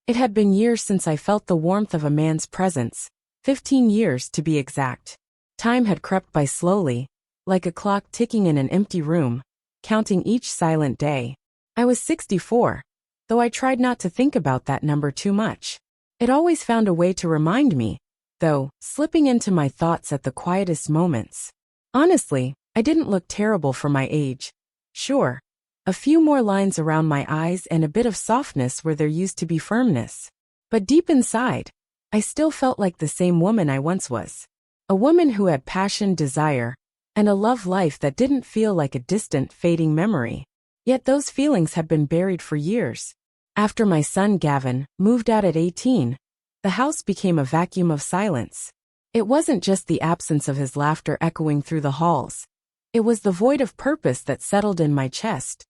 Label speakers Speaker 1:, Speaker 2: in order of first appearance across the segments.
Speaker 1: It had been years since I felt the warmth of a man's presence, 15 years to be exact. Time had crept by slowly, like a clock ticking in an empty room, counting each silent day. I was 64, though I tried not to think about that number too much. It always found a way to remind me, though, slipping into my thoughts at the quietest moments. Honestly, I didn't look terrible for my age. Sure, a few more lines around my eyes and a bit of softness where there used to be firmness. But deep inside, I still felt like the same woman I once was. A woman who had passion, desire, and a love life that didn't feel like a distant, fading memory. Yet those feelings had been buried for years. After my son Gavin moved out at 18, the house became a vacuum of silence. It wasn't just the absence of his laughter echoing through the halls. It was the void of purpose that settled in my chest.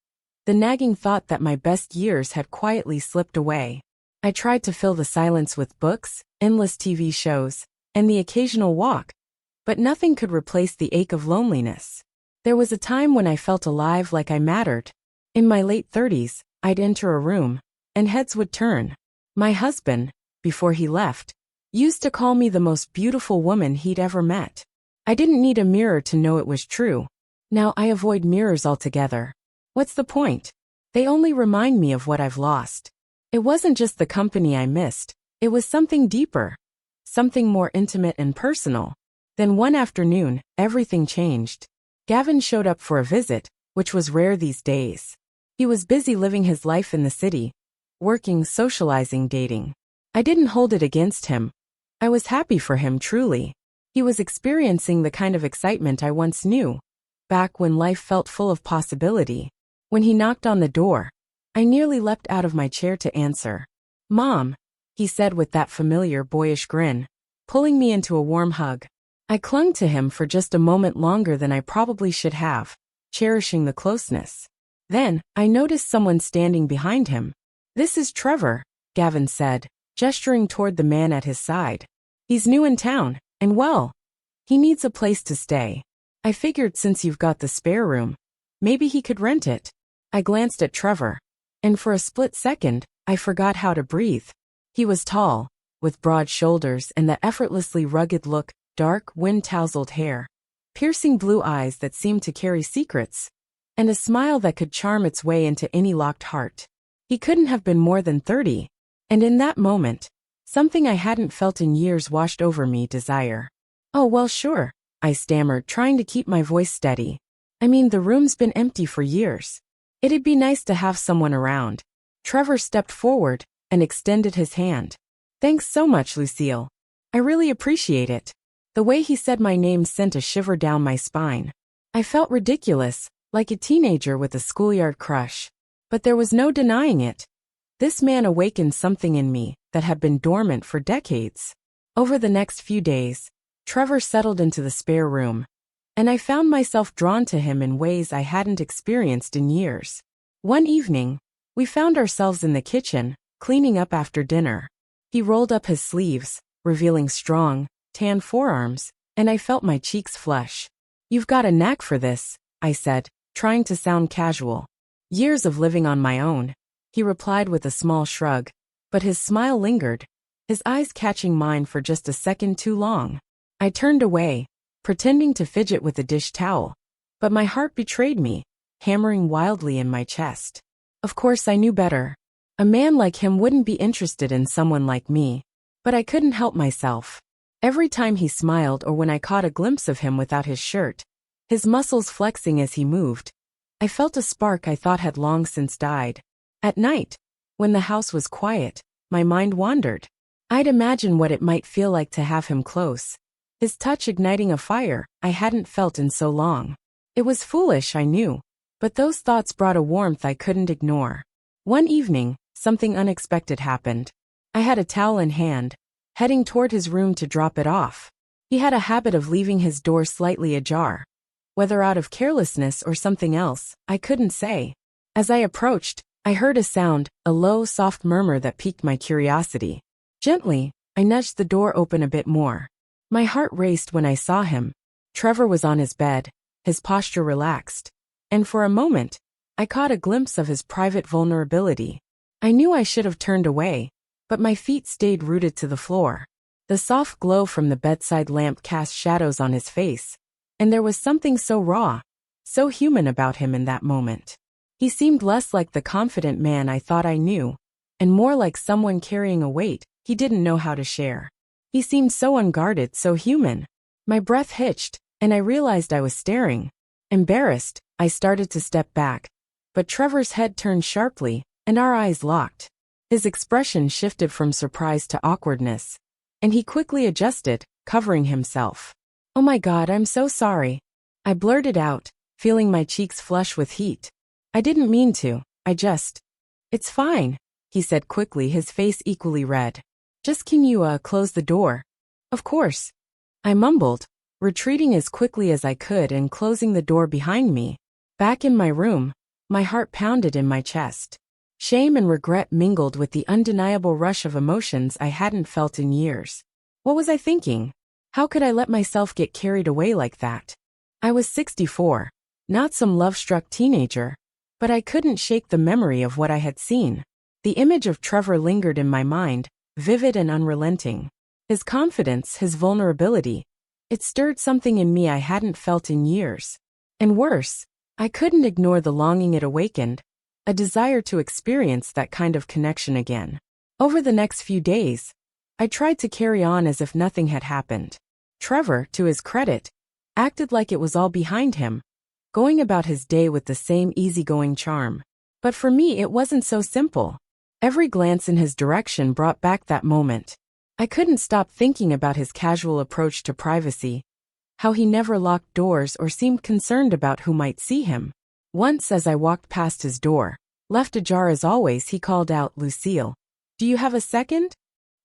Speaker 1: The nagging thought that my best years had quietly slipped away. I tried to fill the silence with books, endless TV shows, and the occasional walk, but nothing could replace the ache of loneliness. There was a time when I felt alive, like I mattered. In my late 30s, I'd enter a room, and heads would turn. My husband, before he left, used to call me the most beautiful woman he'd ever met. I didn't need a mirror to know it was true. Now I avoid mirrors altogether. What's the point? They only remind me of what I've lost. It wasn't just the company I missed, it was something deeper, something more intimate and personal. Then one afternoon, everything changed. Gavin showed up for a visit, which was rare these days. He was busy living his life in the city, working, socializing, dating. I didn't hold it against him. I was happy for him, truly. He was experiencing the kind of excitement I once knew, back when life felt full of possibility. When he knocked on the door, I nearly leapt out of my chair to answer. "Mom," he said with that familiar boyish grin, pulling me into a warm hug. I clung to him for just a moment longer than I probably should have, cherishing the closeness. Then, I noticed someone standing behind him. "This is Trevor," Gavin said, gesturing toward the man at his side. "He's new in town, and well, he needs a place to stay. I figured since you've got the spare room, maybe he could rent it." I glanced at Trevor, and for a split second, I forgot how to breathe. He was tall, with broad shoulders and that effortlessly rugged look, dark, wind-tousled hair, piercing blue eyes that seemed to carry secrets, and a smile that could charm its way into any locked heart. He couldn't have been more than 30, and in that moment, something I hadn't felt in years washed over me, desire. "Oh, well, sure," I stammered, trying to keep my voice steady. "I mean, the room's been empty for years. It'd be nice to have someone around." Trevor stepped forward and extended his hand. "Thanks so much, Lucille. I really appreciate it." The way he said my name sent a shiver down my spine. I felt ridiculous, like a teenager with a schoolyard crush. But there was no denying it. This man awakened something in me that had been dormant for decades. Over the next few days, Trevor settled into the spare room, and I found myself drawn to him in ways I hadn't experienced in years. One evening, we found ourselves in the kitchen, cleaning up after dinner. He rolled up his sleeves, revealing strong, tan forearms, and I felt my cheeks flush. "You've got a knack for this," I said, trying to sound casual. "Years of living on my own," he replied with a small shrug, but his smile lingered, his eyes catching mine for just a second too long. I turned away, pretending to fidget with a dish towel, but my heart betrayed me, hammering wildly in my chest. Of course I knew better. A man like him wouldn't be interested in someone like me, but I couldn't help myself. Every time he smiled or when I caught a glimpse of him without his shirt, his muscles flexing as he moved, I felt a spark I thought had long since died. At night, when the house was quiet, my mind wandered. I'd imagine what it might feel like to have him close, his touch igniting a fire I hadn't felt in so long. It was foolish, I knew, but those thoughts brought a warmth I couldn't ignore. One evening, something unexpected happened. I had a towel in hand, heading toward his room to drop it off. He had a habit of leaving his door slightly ajar. Whether out of carelessness or something else, I couldn't say. As I approached, I heard a sound, a low, soft murmur that piqued my curiosity. Gently, I nudged the door open a bit more. My heart raced when I saw him. Trevor was on his bed, his posture relaxed, and for a moment, I caught a glimpse of his private vulnerability. I knew I should have turned away, but my feet stayed rooted to the floor. The soft glow from the bedside lamp cast shadows on his face, and there was something so raw, so human about him in that moment. He seemed less like the confident man I thought I knew, and more like someone carrying a weight he didn't know how to share. He seemed so unguarded, so human. My breath hitched, and I realized I was staring. Embarrassed, I started to step back, but Trevor's head turned sharply, and our eyes locked. His expression shifted from surprise to awkwardness, and he quickly adjusted, covering himself. "Oh my God, I'm so sorry," I blurted out, feeling my cheeks flush with heat. "I didn't mean to, It's fine," he said quickly, his face equally red. "Just can you close the door?" "Of course," I mumbled, retreating as quickly as I could and closing the door behind me. Back in my room, my heart pounded in my chest. Shame and regret mingled with the undeniable rush of emotions I hadn't felt in years. What was I thinking? How could I let myself get carried away like that? I was 64, not some love-struck teenager, but I couldn't shake the memory of what I had seen. The image of Trevor lingered in my mind, vivid and unrelenting. His confidence, his vulnerability. It stirred something in me I hadn't felt in years. And worse, I couldn't ignore the longing it awakened, a desire to experience that kind of connection again. Over the next few days, I tried to carry on as if nothing had happened. Trevor, to his credit, acted like it was all behind him, going about his day with the same easygoing charm. But for me, it wasn't so simple. Every glance in his direction brought back that moment. I couldn't stop thinking about his casual approach to privacy, how he never locked doors or seemed concerned about who might see him. Once, as I walked past his door, left ajar as always, he called out, "Lucille, do you have a second?"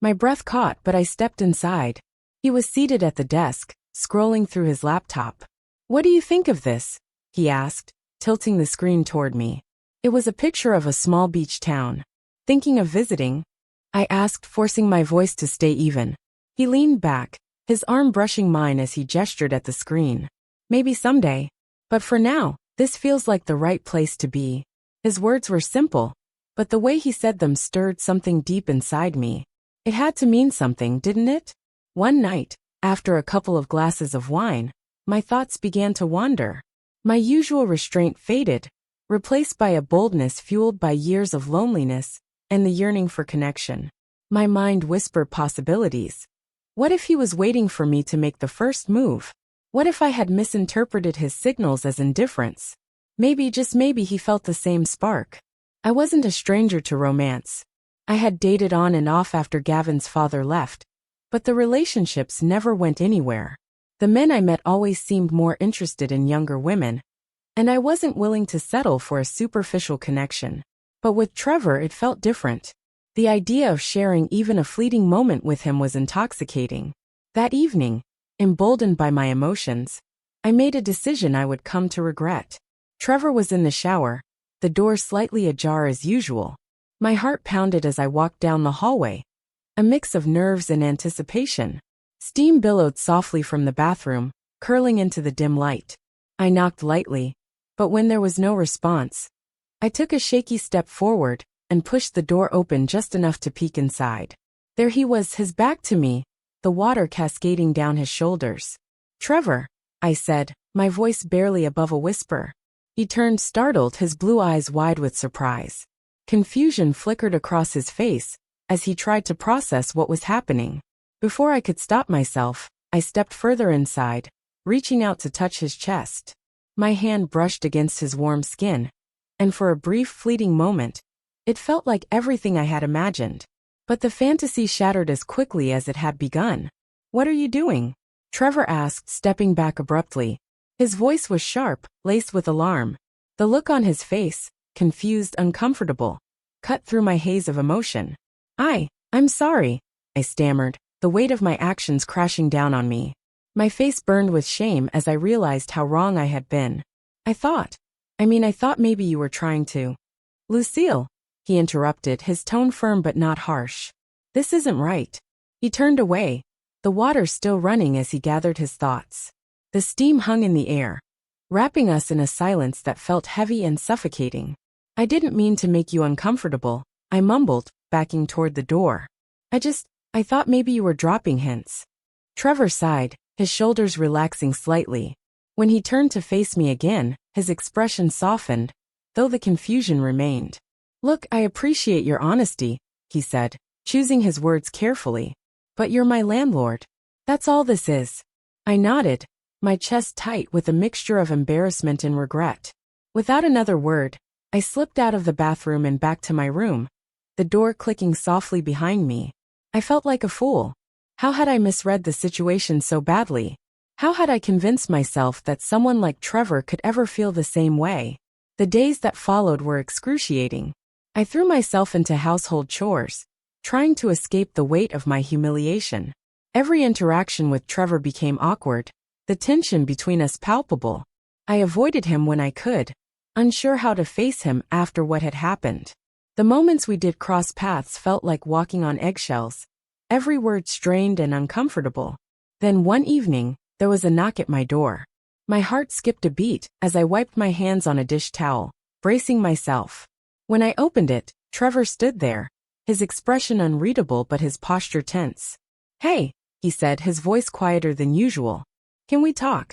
Speaker 1: My breath caught, but I stepped inside. He was seated at the desk, scrolling through his laptop. "What do you think of this?" he asked, tilting the screen toward me. It was a picture of a small beach town. "Thinking of visiting?" I asked, forcing my voice to stay even. He leaned back, his arm brushing mine as he gestured at the screen. "Maybe someday. But for now, this feels like the right place to be." His words were simple, but the way he said them stirred something deep inside me. It had to mean something, didn't it? One night, after a couple of glasses of wine, my thoughts began to wander. My usual restraint faded, replaced by a boldness fueled by years of loneliness and the yearning for connection. My mind whispered possibilities. What if he was waiting for me to make the first move? What if I had misinterpreted his signals as indifference? Maybe, just maybe, he felt the same spark. I wasn't a stranger to romance. I had dated on and off after Gavin's father left, but the relationships never went anywhere. The men I met always seemed more interested in younger women, and I wasn't willing to settle for a superficial connection. But with Trevor, it felt different. The idea of sharing even a fleeting moment with him was intoxicating. That evening, emboldened by my emotions, I made a decision I would come to regret. Trevor was in the shower, the door slightly ajar as usual. My heart pounded as I walked down the hallway, a mix of nerves and anticipation. Steam billowed softly from the bathroom, curling into the dim light. I knocked lightly, but when there was no response, I took a shaky step forward and pushed the door open just enough to peek inside. There he was, his back to me, the water cascading down his shoulders. "Trevor," I said, my voice barely above a whisper. He turned startled, his blue eyes wide with surprise. Confusion flickered across his face as he tried to process what was happening. Before I could stop myself, I stepped further inside, reaching out to touch his chest. My hand brushed against his warm skin, and for a brief fleeting moment, it felt like everything I had imagined. But the fantasy shattered as quickly as it had begun. "What are you doing?" Trevor asked, stepping back abruptly. His voice was sharp, laced with alarm. The look on his face, confused, uncomfortable, cut through my haze of emotion. I'm sorry," I stammered, the weight of my actions crashing down on me. My face burned with shame as I realized how wrong I had been. I thought maybe you were trying to." "Lucille," he interrupted, his tone firm but not harsh. "This isn't right." He turned away, the water still running as he gathered his thoughts. The steam hung in the air, wrapping us in a silence that felt heavy and suffocating. "I didn't mean to make you uncomfortable," I mumbled, backing toward the door. I thought maybe you were dropping hints. Trevor sighed, his shoulders relaxing slightly. When he turned to face me again, his expression softened, though the confusion remained. Look, I appreciate your honesty, he said, choosing his words carefully. But you're my landlord. That's all this is. I nodded, my chest tight with a mixture of embarrassment and regret. Without another word, I slipped out of the bathroom and back to my room, the door clicking softly behind me. I felt like a fool. How had I misread the situation so badly? How had I convinced myself that someone like Trevor could ever feel the same way? The days that followed were excruciating. I threw myself into household chores, trying to escape the weight of my humiliation. Every interaction with Trevor became awkward, the tension between us palpable. I avoided him when I could, unsure how to face him after what had happened. The moments we did cross paths felt like walking on eggshells, every word strained and uncomfortable. Then one evening, there was a knock at my door. My heart skipped a beat as I wiped my hands on a dish towel, bracing myself. When I opened it, Trevor stood there, his expression unreadable but his posture tense. Hey, he said, his voice quieter than usual. Can we talk?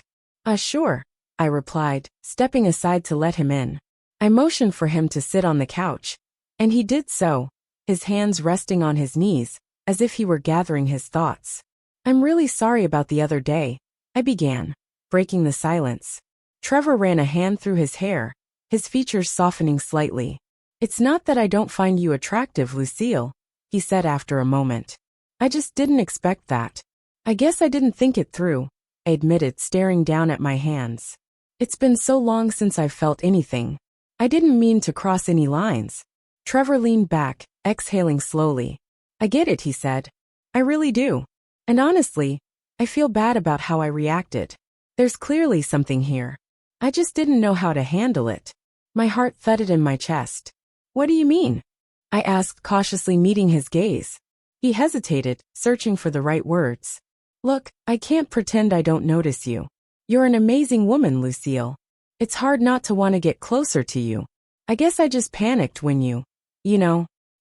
Speaker 1: Sure, I replied, stepping aside to let him in. I motioned for him to sit on the couch, and he did so, his hands resting on his knees, as if he were gathering his thoughts. I'm really sorry about the other day, I began, breaking the silence. Trevor ran a hand through his hair, his features softening slightly. It's not that I don't find you attractive, Lucille, he said after a moment. I just didn't expect that. I guess I didn't think it through, I admitted, staring down at my hands. It's been so long since I've felt anything. I didn't mean to cross any lines. Trevor leaned back, exhaling slowly. I get it, he said. I really do. And honestly, I feel bad about how I reacted. There's clearly something here. I just didn't know how to handle it. My heart thudded in my chest. What do you mean? I asked, cautiously meeting his gaze. He hesitated, searching for the right words. Look, I can't pretend I don't notice you. You're an amazing woman, Lucille. It's hard not to want to get closer to you. I guess I just panicked when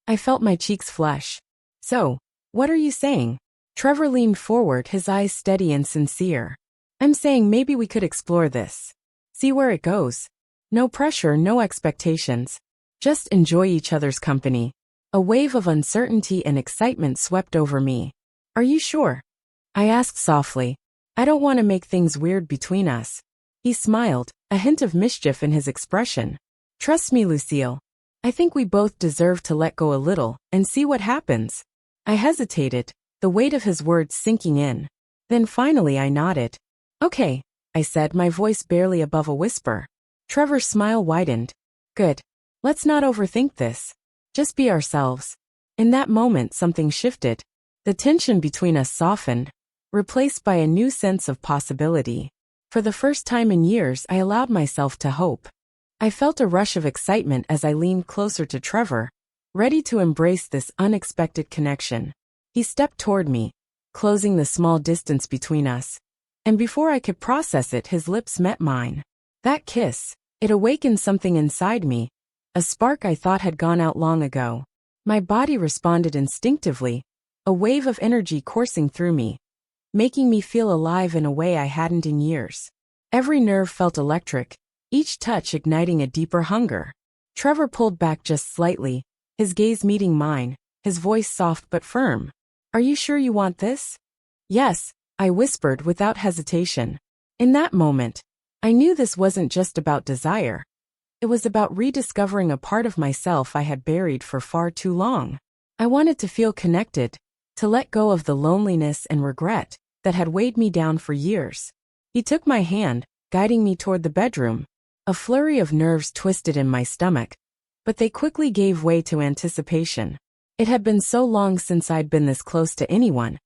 Speaker 1: I felt my cheeks flush. So, what are you saying? Trevor leaned forward, his eyes steady and sincere. I'm saying maybe we could explore this. See where it goes. No pressure, no expectations. Just enjoy each other's company. A wave of uncertainty and excitement swept over me. Are you sure? I asked softly. I don't want to make things weird between us. He smiled, a hint of mischief in his expression. Trust me, Lucille. I think we both deserve to let go a little and see what happens. I hesitated, the weight of his words sinking in. Then finally I nodded. Okay, I said, my voice barely above a whisper. Trevor's smile widened. Good. Let's not overthink this. Just be ourselves. In that moment something shifted. The tension between us softened, replaced by a new sense of possibility. For the first time in years I allowed myself to hope. I felt a rush of excitement as I leaned closer to Trevor, ready to embrace this unexpected connection. He stepped toward me, closing the small distance between us. And before I could process it, his lips met mine. That kiss, it awakened something inside me, a spark I thought had gone out long ago. My body responded instinctively, a wave of energy coursing through me, making me feel alive in a way I hadn't in years. Every nerve felt electric, each touch igniting a deeper hunger. Trevor pulled back just slightly, his gaze meeting mine, his voice soft but firm. Are you sure you want this? Yes, I whispered without hesitation. In that moment, I knew this wasn't just about desire. It was about rediscovering a part of myself I had buried for far too long. I wanted to feel connected, to let go of the loneliness and regret that had weighed me down for years. He took my hand, guiding me toward the bedroom. A flurry of nerves twisted in my stomach, but they quickly gave way to anticipation. It had been so long since I'd been this close to anyone,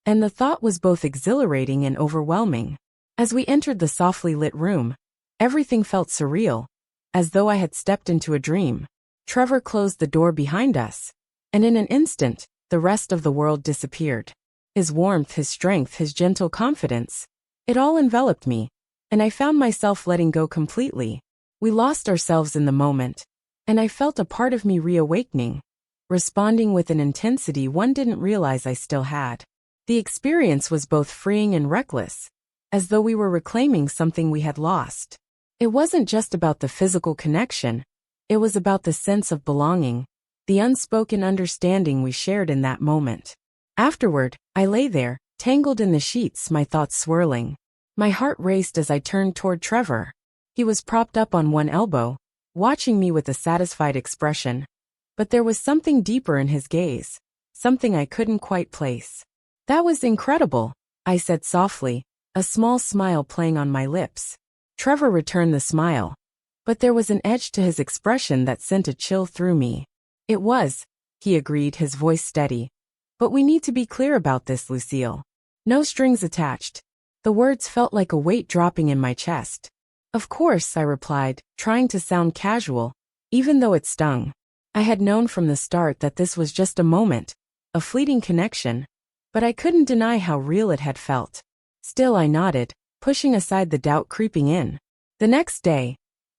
Speaker 1: and the thought was both exhilarating and overwhelming. As we entered the softly lit room, everything felt surreal, as though I had stepped into a dream. Trevor closed the door behind us, and in an instant, the rest of the world disappeared. His warmth, his strength, his gentle confidence, it all enveloped me, and I found myself letting go completely. We lost ourselves in the moment, and I felt a part of me reawakening, responding with an intensity one didn't realize I still had. The experience was both freeing and reckless, as though we were reclaiming something we had lost. It wasn't just about the physical connection, it was about the sense of belonging, the unspoken understanding we shared in that moment. Afterward, I lay there, tangled in the sheets, my thoughts swirling. My heart raced as I turned toward Trevor. He was propped up on one elbow, watching me with a satisfied expression. But there was something deeper in his gaze, something I couldn't quite place. "That was incredible," I said softly, a small smile playing on my lips. Trevor returned the smile, but there was an edge to his expression that sent a chill through me. "It was," he agreed, his voice steady. "But we need to be clear about this, Lucille. No strings attached." The words felt like a weight dropping in my chest. "Of course," I replied, trying to sound casual, even though it stung. I had known from the start that this was just a moment, a fleeting connection, but I couldn't deny how real it had felt. Still, I nodded, pushing aside the doubt creeping in. The next day,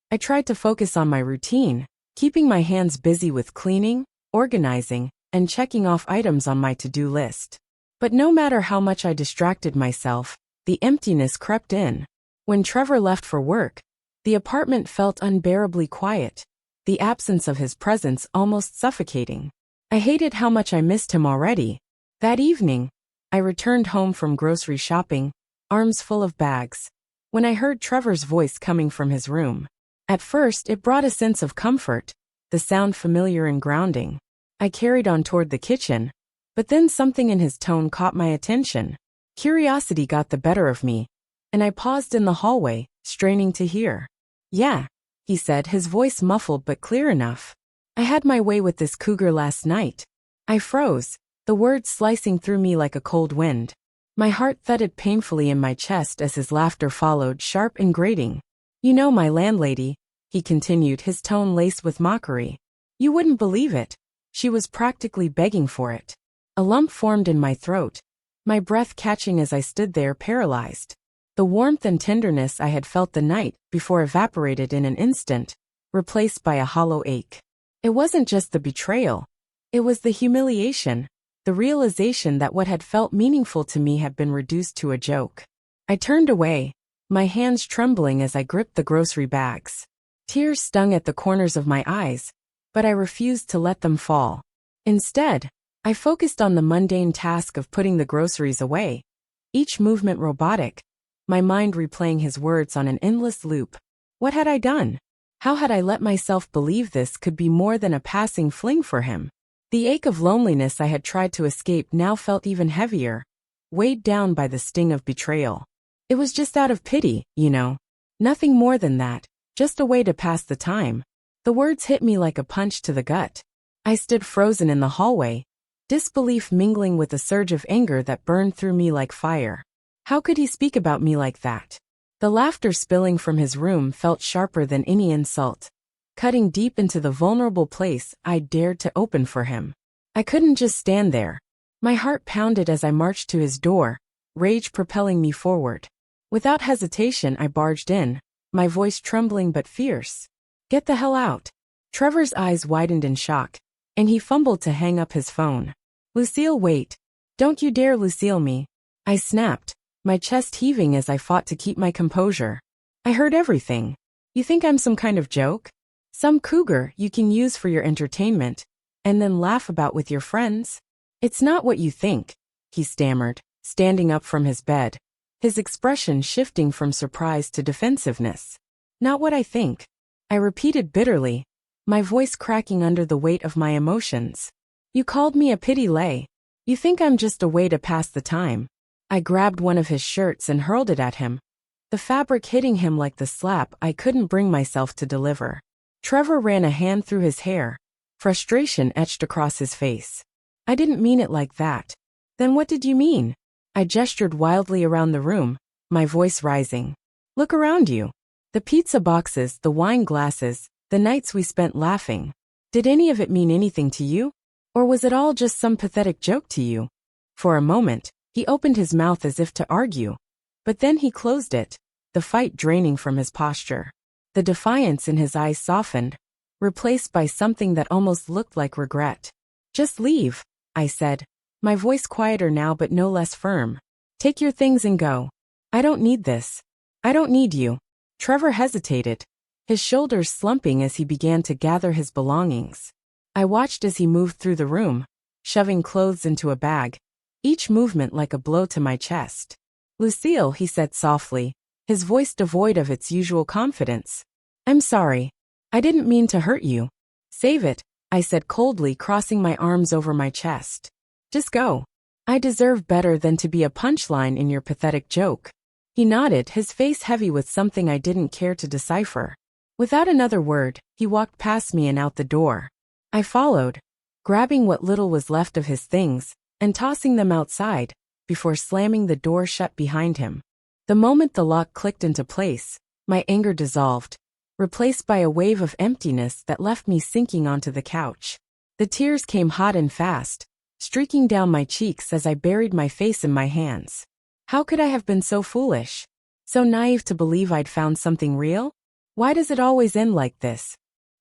Speaker 1: I tried to focus on my routine, keeping my hands busy with cleaning, organizing, and checking off items on my to-do list. But no matter how much I distracted myself, the emptiness crept in. When Trevor left for work, the apartment felt unbearably quiet, the absence of his presence almost suffocating. I hated how much I missed him already. That evening, I returned home from grocery shopping, arms full of bags, when I heard Trevor's voice coming from his room. At first, it brought a sense of comfort, the sound familiar and grounding. I carried on toward the kitchen, but then something in his tone caught my attention. Curiosity got the better of me, and I paused in the hallway, straining to hear. "Yeah," he said, his voice muffled but clear enough. "I had my way with this cougar last night." I froze, the words slicing through me like a cold wind. My heart thudded painfully in my chest as his laughter followed, sharp and grating. "You know my landlady," he continued, his tone laced with mockery. "You wouldn't believe it. She was practically begging for it." A lump formed in my throat, my breath catching as I stood there paralyzed. The warmth and tenderness I had felt the night before evaporated in an instant, replaced by a hollow ache. It wasn't just the betrayal. It was the humiliation, the realization that what had felt meaningful to me had been reduced to a joke. I turned away, my hands trembling as I gripped the grocery bags. Tears stung at the corners of my eyes, but I refused to let them fall. Instead, I focused on the mundane task of putting the groceries away, each movement robotic, my mind replaying his words on an endless loop. What had I done? How had I let myself believe this could be more than a passing fling for him? The ache of loneliness I had tried to escape now felt even heavier, weighed down by the sting of betrayal. It was just out of pity, you know. Nothing more than that, just a way to pass the time. The words hit me like a punch to the gut. I stood frozen in the hallway, disbelief mingling with a surge of anger that burned through me like fire. How could he speak about me like that? The laughter spilling from his room felt sharper than any insult, cutting deep into the vulnerable place I dared to open for him. I couldn't just stand there. My heart pounded as I marched to his door, rage propelling me forward. Without hesitation, I barged in, my voice trembling but fierce. "Get the hell out." Trevor's eyes widened in shock, and he fumbled to hang up his phone. "Lucille, wait. Don't you dare Lucille me," I snapped, my chest heaving as I fought to keep my composure. "I heard everything. You think I'm some kind of joke? Some cougar you can use for your entertainment, and then laugh about with your friends? It's not what you think," he stammered, standing up from his bed, his expression shifting from surprise to defensiveness. "Not what I think," I repeated bitterly, my voice cracking under the weight of my emotions. "You called me a pity lay. You think I'm just a way to pass the time." I grabbed one of his shirts and hurled it at him, the fabric hitting him like the slap I couldn't bring myself to deliver. Trevor ran a hand through his hair, frustration etched across his face. "I didn't mean it like that." "Then what did you mean?" I gestured wildly around the room, my voice rising. "Look around you. The pizza boxes, the wine glasses, the nights we spent laughing. Did any of it mean anything to you? Or was it all just some pathetic joke to you?" For a moment, he opened his mouth as if to argue, but then he closed it, the fight draining from his posture. The defiance in his eyes softened, replaced by something that almost looked like regret. Just leave, I said, my voice quieter now but no less firm. Take your things and go. I don't need this. I don't need you. Trevor hesitated, his shoulders slumping as he began to gather his belongings. I watched as he moved through the room, shoving clothes into a bag, each movement like a blow to my chest. Lucille, he said softly, his voice devoid of its usual confidence. I'm sorry. I didn't mean to hurt you. Save it, I said coldly, crossing my arms over my chest. Just go. I deserve better than to be a punchline in your pathetic joke. He nodded, his face heavy with something I didn't care to decipher. Without another word, he walked past me and out the door. I followed, grabbing what little was left of his things and tossing them outside before slamming the door shut behind him. The moment the lock clicked into place, my anger dissolved, replaced by a wave of emptiness that left me sinking onto the couch. The tears came hot and fast, streaking down my cheeks as I buried my face in my hands. How could I have been so foolish? So naive to believe I'd found something real? Why does it always end like this?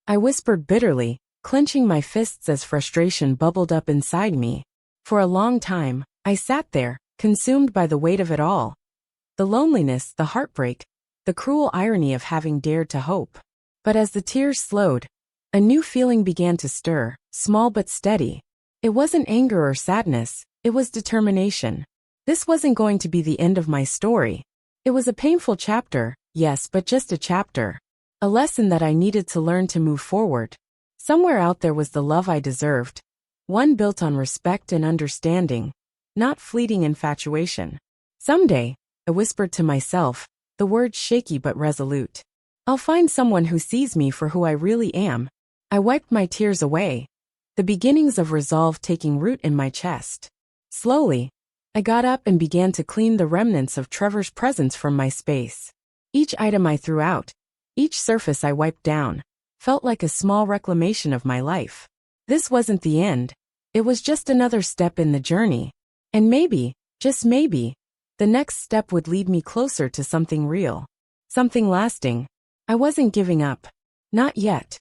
Speaker 1: I whispered bitterly, clenching my fists as frustration bubbled up inside me. For a long time, I sat there, consumed by the weight of it all. The loneliness, the heartbreak, the cruel irony of having dared to hope. But as the tears slowed, a new feeling began to stir, small but steady. It wasn't anger or sadness, it was determination. This wasn't going to be the end of my story. It was a painful chapter, yes, but just a chapter. A lesson that I needed to learn to move forward. Somewhere out there was the love I deserved. One built on respect and understanding, not fleeting infatuation. Someday, I whispered to myself, the words shaky but resolute. I'll find someone who sees me for who I really am. I wiped my tears away, the beginnings of resolve taking root in my chest. Slowly, I got up and began to clean the remnants of Trevor's presence from my space. Each item I threw out, each surface I wiped down, felt like a small reclamation of my life. This wasn't the end. It was just another step in the journey. And maybe, just maybe, the next step would lead me closer to something real. Something lasting. I wasn't giving up. Not yet.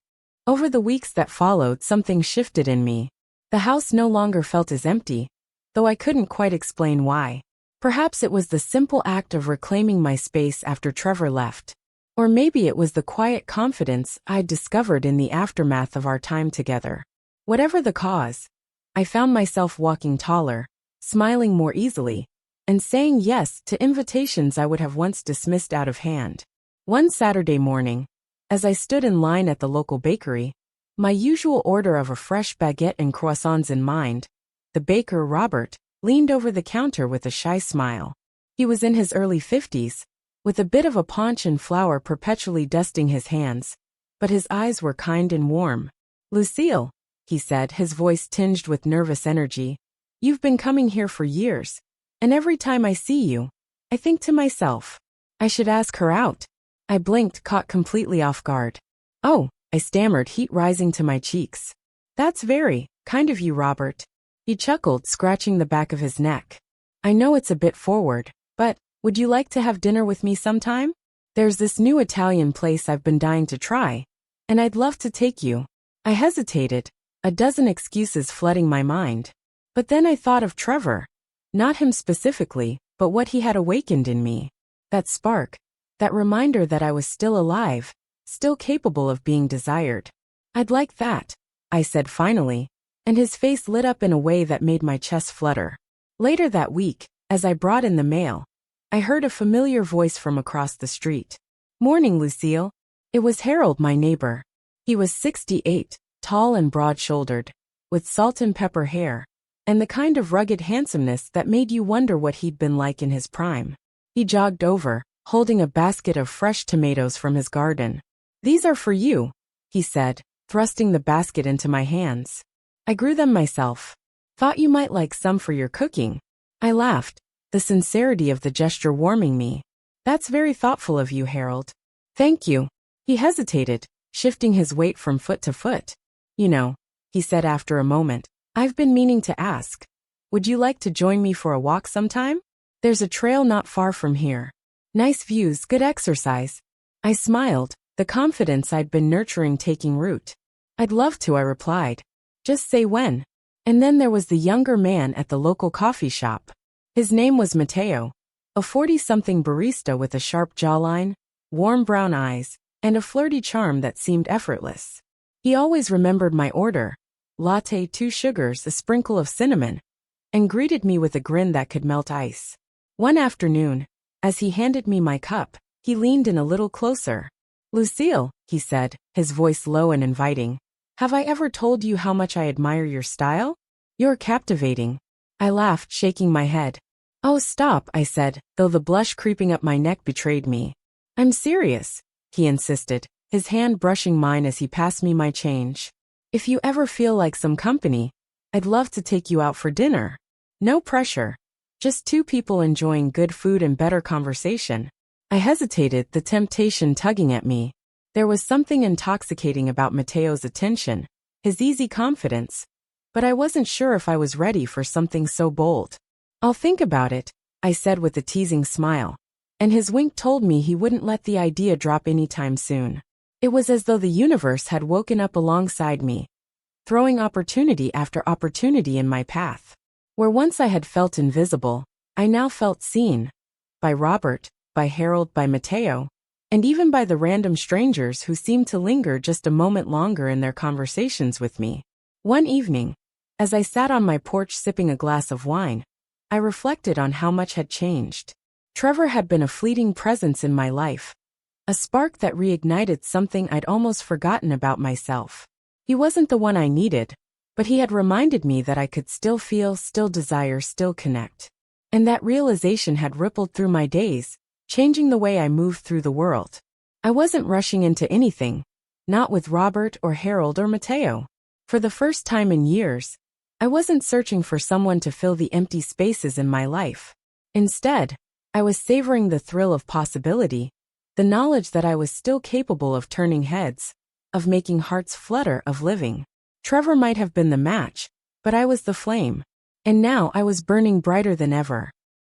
Speaker 1: Over the weeks that followed, something shifted in me. The house no longer felt as empty, though I couldn't quite explain why. Perhaps it was the simple act of reclaiming my space after Trevor left. Or maybe it was the quiet confidence I'd discovered in the aftermath of our time together. Whatever the cause, I found myself walking taller, smiling more easily, and saying yes to invitations I would have once dismissed out of hand. One Saturday morning, as I stood in line at the local bakery, my usual order of a fresh baguette and croissants in mind, the baker, Robert, leaned over the counter with a shy smile. He was in his early 50s, with a bit of a paunch and flour perpetually dusting his hands, but his eyes were kind and warm. "Lucille," he said, his voice tinged with nervous energy, "you've been coming here for years, and every time I see you, I think to myself, I should ask her out." I blinked, caught completely off guard. "Oh," I stammered, heat rising to my cheeks. "That's very kind of you, Robert." He chuckled, scratching the back of his neck. "I know it's a bit forward, but would you like to have dinner with me sometime? There's this new Italian place I've been dying to try, and I'd love to take you." I hesitated, a dozen excuses flooding my mind. But then I thought of Trevor. Not him specifically, but what he had awakened in me. That spark, that reminder that I was still alive, still capable of being desired. "I'd like that," I said finally, and his face lit up in a way that made my chest flutter. Later that week, as I brought in the mail, I heard a familiar voice from across the street. "Morning, Lucille." It was Harold, my neighbor. He was 68, tall and broad-shouldered, with salt and pepper hair, and the kind of rugged handsomeness that made you wonder what he'd been like in his prime. He jogged over, holding a basket of fresh tomatoes from his garden. "These are for you," he said, thrusting the basket into my hands. "I grew them myself. Thought you might like some for your cooking." I laughed, the sincerity of the gesture warming me. "That's very thoughtful of you, Harold." "Thank you." He hesitated, shifting his weight from foot to foot. "You know," he said after a moment, "I've been meaning to ask. Would you like to join me for a walk sometime? There's a trail not far from here. Nice views, good exercise." I smiled, the confidence I'd been nurturing taking root. "I'd love to," I replied. "Just say when." And then there was the younger man at the local coffee shop. His name was Mateo, a 40-something barista with a sharp jawline, warm brown eyes, and a flirty charm that seemed effortless. He always remembered my order, latte 2 sugars, a sprinkle of cinnamon, and greeted me with a grin that could melt ice. One afternoon, as he handed me my cup, he leaned in a little closer. "Lucille," he said, his voice low and inviting, "have I ever told you how much I admire your style? You're captivating." I laughed, shaking my head. "Oh, stop," I said, though the blush creeping up my neck betrayed me. "I'm serious," he insisted, his hand brushing mine as he passed me my change. "If you ever feel like some company, I'd love to take you out for dinner. No pressure. Just 2 people enjoying good food and better conversation." I hesitated, the temptation tugging at me. There was something intoxicating about Mateo's attention, his easy confidence, but I wasn't sure if I was ready for something so bold. "I'll think about it," I said with a teasing smile, and his wink told me he wouldn't let the idea drop anytime soon. It was as though the universe had woken up alongside me, throwing opportunity after opportunity in my path. Where once I had felt invisible, I now felt seen. By Robert, by Harold, by Mateo, and even by the random strangers who seemed to linger just a moment longer in their conversations with me. One evening, as I sat on my porch sipping a glass of wine, I reflected on how much had changed. Trevor had been a fleeting presence in my life, a spark that reignited something I'd almost forgotten about myself. He wasn't the one I needed, but he had reminded me that I could still feel, still desire, still connect. And that realization had rippled through my days, changing the way I moved through the world. I wasn't rushing into anything, not with Robert or Harold or Mateo. For the first time in years, I wasn't searching for someone to fill the empty spaces in my life. Instead, I was savoring the thrill of possibility, the knowledge that I was still capable of turning heads, of making hearts flutter, of living. Trevor might have been the match, but I was the flame. And now I was burning brighter than ever.